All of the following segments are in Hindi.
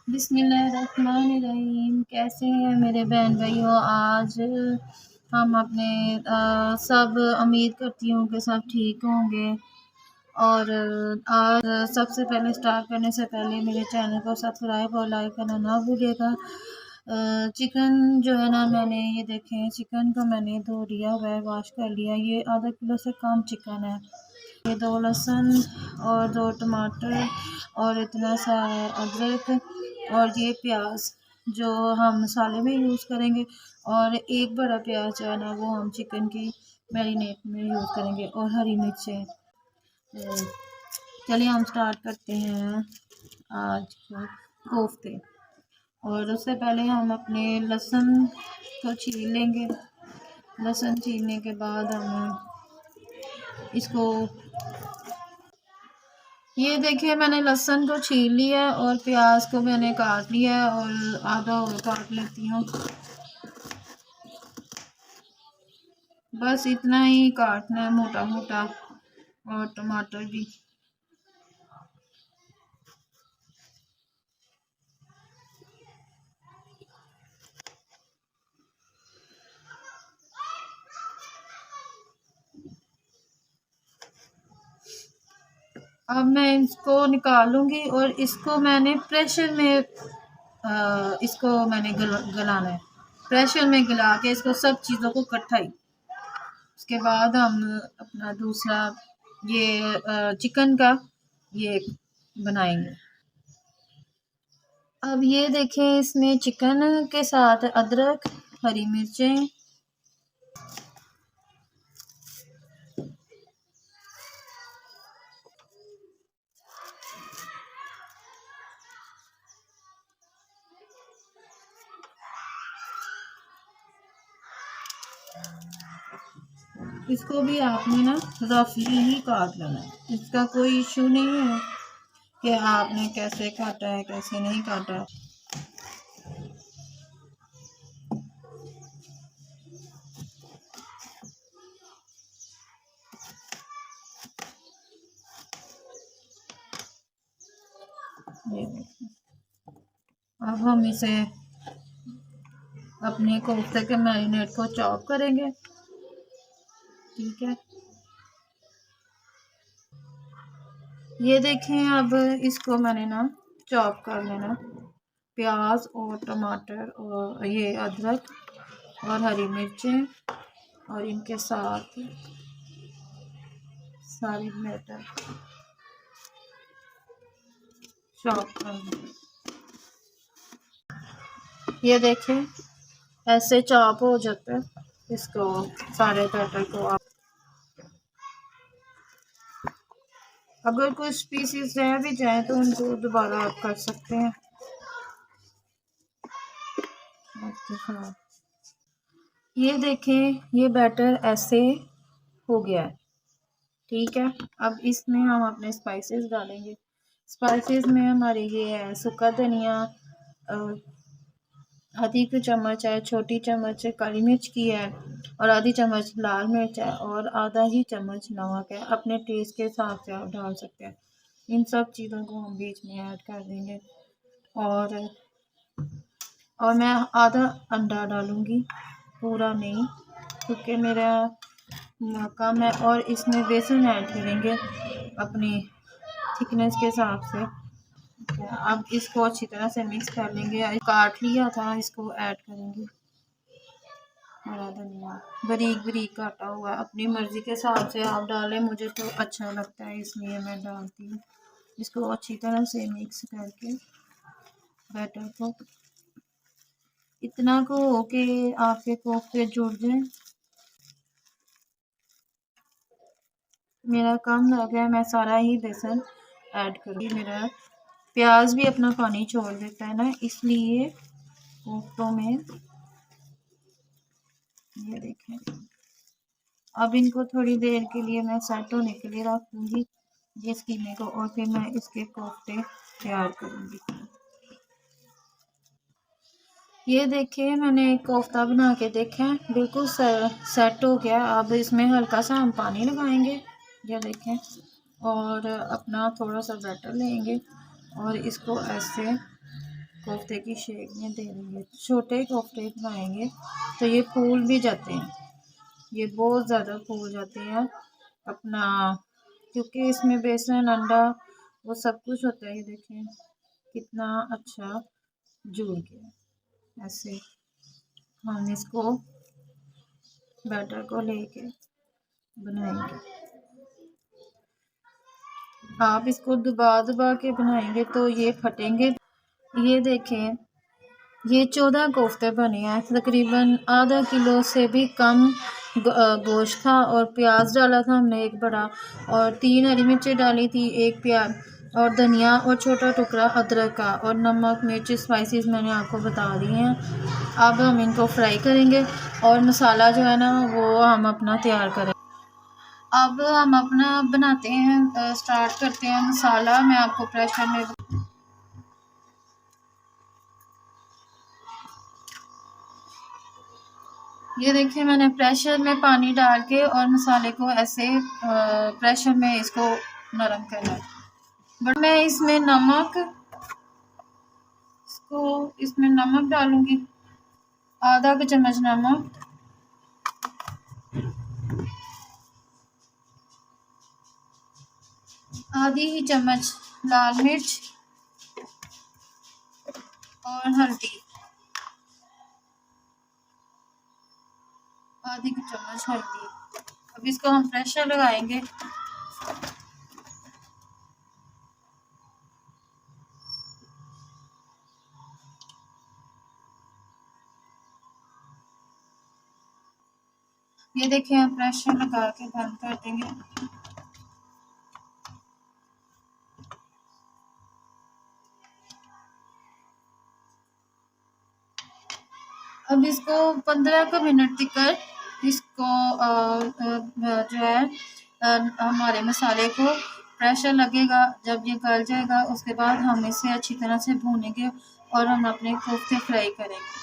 बिस्मिल्लाहिर्रहमानिर्रहीम। कैसे हैं मेरे बहन भाइयों? आज हम अपने सब उम्मीद करती हूँ कि सब ठीक होंगे। और आज सबसे पहले स्टार्ट करने से पहले मेरे चैनल को सब्सक्राइब और लाइक करना ना भूलिएगा। चिकन जो है ना, मैंने ये देखें, चिकन को मैंने धो लिया हुआ है, वॉश कर लिया। ये आधा किलो से कम चिकन है। ये 2 लहसुन और 2 टमाटर और इतना सा अदरक और ये प्याज जो हम मसाले में यूज़ करेंगे, और एक बड़ा प्याज जो है ना वो हम चिकन की मैरिनेट में यूज़ करेंगे, और हरी मिर्चें। तो चलिए हम स्टार्ट करते हैं आज को कोफ्ते। और उससे पहले हम अपने लहसुन को छील लेंगे। लहसुन छीलने के बाद हम इसको, ये देखिए मैंने लहसुन को छील लिया और प्याज को मैंने काट लिया, और आधा और काट लेती हूँ। बस इतना ही काटना है, मोटा मोटा। और टमाटर भी। अब मैं इसको निकालूंगी और इसको मैंने प्रेशर में इसको मैंने गलाना है। प्रेशर में गला के इसको सब चीज़ों को इकट्ठा ही, उसके बाद हम अपना दूसरा ये चिकन का ये बनाएंगे। अब ये देखें, इसमें चिकन के साथ अदरक, हरी मिर्चें, इसको भी आपने ना रफली ही काट लेना है। इसका कोई इशू नहीं है कि आपने कैसे काटा है कैसे नहीं काटा। ये देखिए, अब हम इसे अपने कोफ्ते के मैरिनेट को चॉप करेंगे। ठीक है, ये देखें, अब इसको मैंने ना चॉप कर लेना। प्याज और टमाटर और ये अदरक और हरी मिर्चें, और इनके साथ सारी मटर चॉप कर लें। ये देखें ऐसे चॉप हो जाता है। इसको सारे बैटर को आप, अगर कुछ पीसेस रह भी जाए तो उनको दोबारा आप कर सकते हैं। ये देखें, ये बैटर ऐसे हो गया है। ठीक है, अब इसमें हम अपने स्पाइसेस डालेंगे। स्पाइसेस में हमारे ये है सूखा धनिया, आधी चम्मच है, छोटी चम्मच काली मिर्च की है, और आधी चम्मच लाल मिर्च है, और आधा ही चम्मच नमक है। अपने टेस्ट के हिसाब से आप डाल सकते हैं। इन सब चीज़ों को हम बीच में ऐड कर देंगे। और मैं आधा अंडा डालूंगी, पूरा नहीं, क्योंकि मेरा कम है। और इसमें बेसन ऐड करेंगे अपनी थिकनेस के हिसाब से। अब इसको अच्छी तरह से मिक्स कर लेंगे। काट लिया था, इसको ऐड करेंगे। हरा धनिया बारीक बारीक काटा हुआ, अपनी मर्ज़ी के हिसाब से आप डालें, मुझे तो अच्छा लगता है इसलिए मैं डालती हूँ। इसको अच्छी तरह से मिक्स करके बैटर को इतना को हो के आपके कोफ्ते जुड़ जाए। मेरा कम लग गया, मैं सारा ही बेसन ऐड करूँगी। मेरा प्याज भी अपना पानी छोड़ देता है ना, इसलिए कोफ्तों में। ये देखें, अब इनको थोड़ी देर के लिए मैं सेट होने के लिए रख दूँगी ये कीमे को, और फिर मैं इसके कोफ्ते तैयार करूँगी। ये देखिए, मैंने एक कोफ्ता बना के देखा है, बिल्कुल सेट हो गया। अब इसमें हल्का सा हम पानी लगाएंगे, ये देखें, और अपना थोड़ा सा बैटर लेंगे और इसको ऐसे कोफ्ते की शेप में दे देंगे। छोटे कोफ्ते बनाएंगे तो ये फूल भी जाते हैं, ये बहुत ज़्यादा फूल जाते हैं अपना, क्योंकि इसमें बेसन, अंडा वो सब कुछ होता है। ये देखें कितना अच्छा जुड़ गया। ऐसे हम इसको बैटर को लेके बनाएंगे। आप इसको दबा दबा के बनाएंगे तो ये फटेंगे। ये देखें, ये 14 कोफ्ते बने हैं। तकरीबन आधा किलो से भी कम गोश्त था और प्याज डाला था हमने एक बड़ा, और 3 हरी मिर्चें डाली थी, एक प्याज और धनिया और छोटा टुकड़ा अदरक का, और नमक मिर्च स्पाइसेस मैंने आपको बता दिए हैं। अब हम इनको फ्राई करेंगे और मसाला जो है ना वो हम अपना तैयार करें। अब हम अपना बनाते हैं, स्टार्ट करते हैं मसाला। मैं आपको प्रेशर में, ये देखिए मैंने प्रेशर में पानी डाल के और मसाले को ऐसे प्रेशर में इसको नरम करना है। बट मैं इसमें नमक डालूंगी, आधा का चम्मच नमक, आधी ही चम्मच लाल मिर्च और हल्दी, आधी की चम्मच हल्दी। अब इसको हम प्रेशर लगाएंगे। ये देखिए हम प्रेशर लगा के बंद कर देंगे। अब इसको 15 मिनट तक इसको जो है हमारे मसाले को प्रेशर लगेगा। जब ये गल जाएगा उसके बाद हम इसे अच्छी तरह से भूनेंगे और हम अपने कोफ्ते फ्राई करेंगे।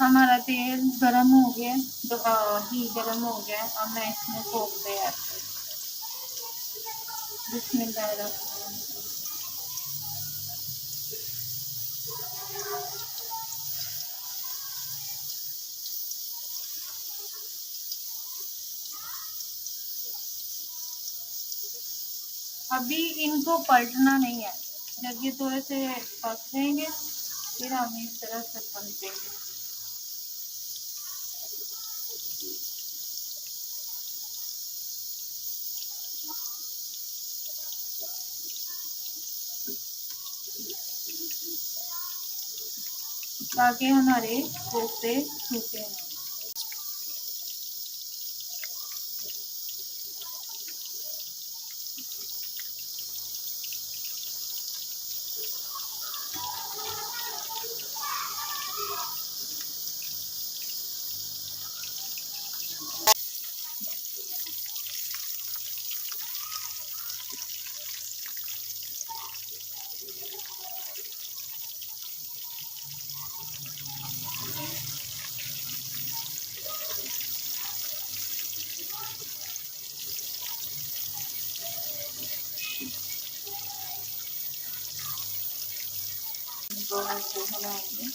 हमारा तेल गरम हो गया, घी गरम हो गया। अब मैं इसमें कोफ्ते ऐड करूँगी। बिस्मिल्लाहिर्रहमानिर्रहीम। अभी इनको पलटना नहीं है, जब ये थोड़े से पक जाएंगे फिर हम इस तरह से पलटेंगे। ताकि हमारे कोफ्ते सूखे हैं। इनको ऐसे बनाएंगे।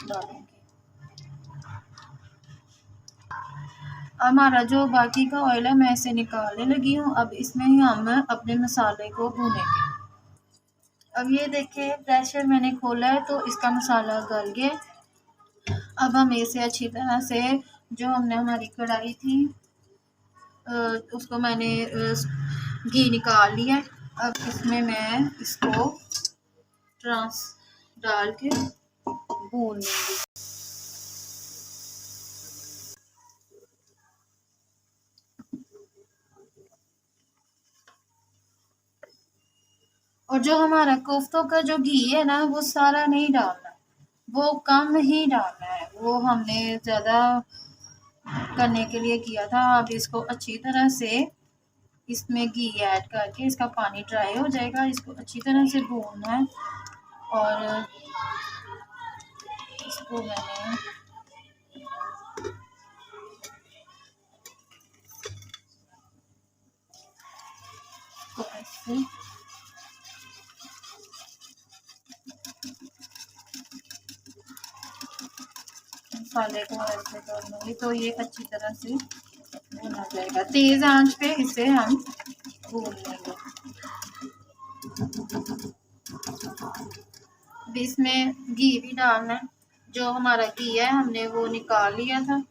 डालेंगे हमारा जो बाकी का ऑयल है मैं इसे निकालने लगी हूँ। अब इसमें ही हम अपने मसाले को भूनेंगे। अब ये देखिए प्रेशर मैंने खोला है तो इसका मसाला गल गया। अब हम इसे अच्छी तरह से, जो हमने हमारी कढ़ाई थी उसको मैंने घी निकाल लिया। अब इसमें मैं इसको ट्रांस डाल के भून लूँगी। और जो हमारा कोफ्तों का जो घी है ना, वो सारा नहीं डालना, वो कम ही डालना है। वो हमने ज़्यादा करने के लिए किया था। अब इसको अच्छी तरह से इसमें घी ऐड करके इसका पानी ड्राई हो जाएगा। इसको अच्छी तरह से भूनना है। और इसको मैंने तो ऐसे मसाले को ऐसे कर लूँगी तो ये अच्छी तरह से भुना जाएगा। तेज़ आंच पे इसे हम भून लेंगे। अब इसमें घी भी डालना है। जो हमारा घी है हमने वो निकाल लिया था।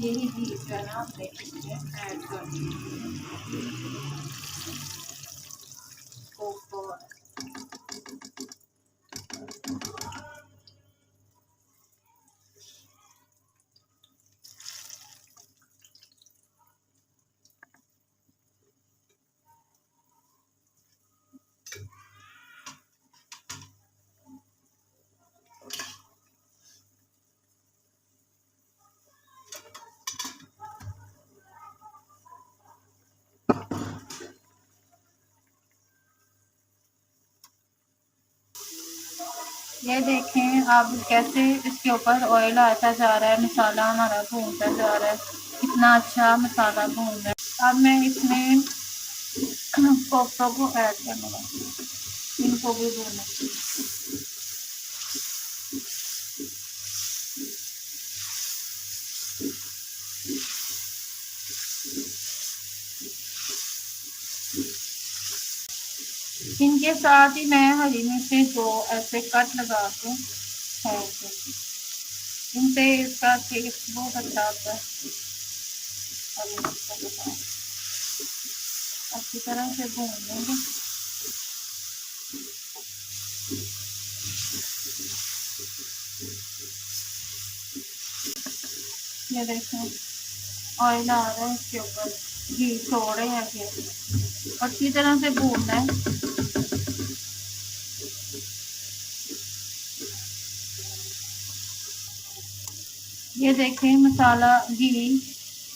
यही घी जो है ना हमने इसमें ऐड कर दिया। ये देखें अब कैसे इसके ऊपर ऑयल आता जा रहा है, मसाला हमारा भूनता जा रहा है, कितना अच्छा मसाला भून रहा है। अब मैं इसमें कोफ्तों को ऐड करूँगा, इनको भी भूनना। इनके साथ ही मैं हरी मिर्ची दो ऐसे कट लगा के फेंक दूँगी। इनसे इसका टेस्ट बहुत अच्छा आता है। हरी मिर्चों के साथ अच्छी तरह से भून लेंगे। ये देखें ऑयल आ रहा है इसके ऊपर, घी छोड़ रहे हैं ये, अच्छी तरह से भूनना है। ये देखें मसाला घी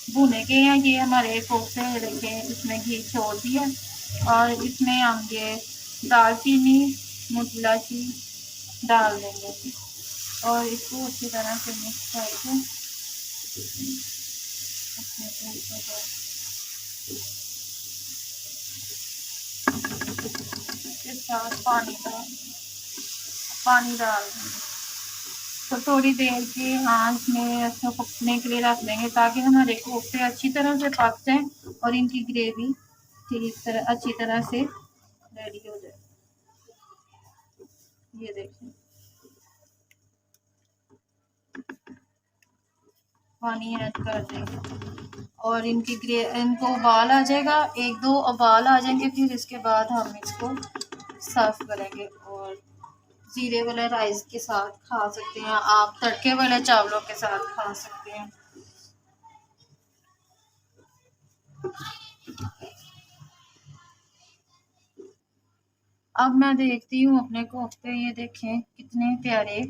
भुने के हैं, ये हमारे कोफ्ते देखें इसमें घी छोड़ दिया। और इसमें हम ये दालचीनी मोटी इलायची डाल देंगे और इसको अच्छी तरह से मिक्स करके अपने कोफ्ते को इसके साथ पानी डाल देंगे। तो थोड़ी देर की आंच में इसको पकने के लिए रख देंगे ताकि हमारे कोफ्ते अच्छी तरह से पक जाएं और इनकी ग्रेवी ठीक तरह अच्छी तरह से रेडी हो जाए। ये देखिए पानी ऐड कर देंगे और इनको उबाल आ जाएगा, एक दो उबाल आ जाएंगे, फिर इसके बाद हम इसको सर्व करेंगे। और जीरे वाले राइस के साथ खा सकते हैं आप, तड़के वाले चावलों के साथ खा सकते हैं। अब मैं देखती हूँ अपने कोफ्ते, ये देखें कितने प्यारे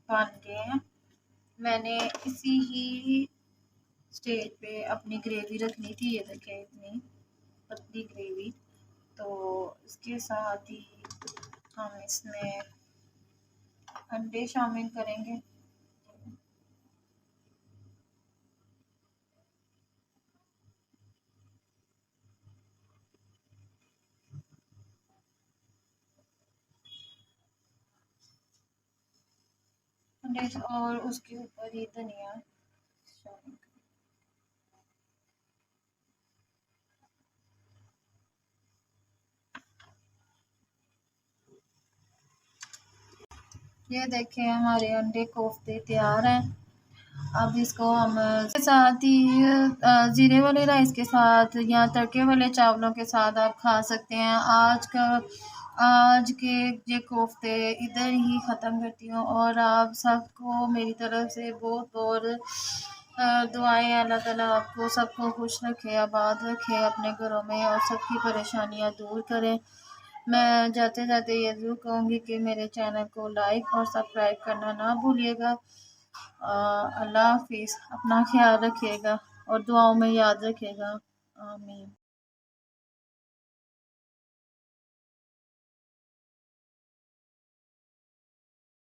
बन गए हैं। मैंने इसी ही स्टेज पे अपनी ग्रेवी रखनी थी। ये देखें इतनी पतली ग्रेवी। तो इसके साथ ही हम इसमें अंडे शामिल करेंगे। अंडे और उसके ऊपर ही धनिया शामिल। ये देखें हमारे अंडे कोफ्ते तैयार हैं। अब इसको हम इसके साथ ही ज़ीरे वाले राइस के साथ या तड़के वाले चावलों के साथ आप खा सकते हैं। आज के ये कोफ्ते इधर ही ख़त्म करती हूँ और आप सबको मेरी तरफ से बहुत दुआएं। अल्लाह ताला आपको सबको खुश रखे, आबाद रखे अपने घरों में और सबकी परेशानियां दूर करे। मैं जाते जाते ये ज़रूर कहूँगी कि मेरे चैनल को लाइक और सब्सक्राइब करना ना भूलिएगा। अल्लाह हाफिज़, अपना ख्याल रखिएगा और दुआओं में याद रखिएगा। आमीन।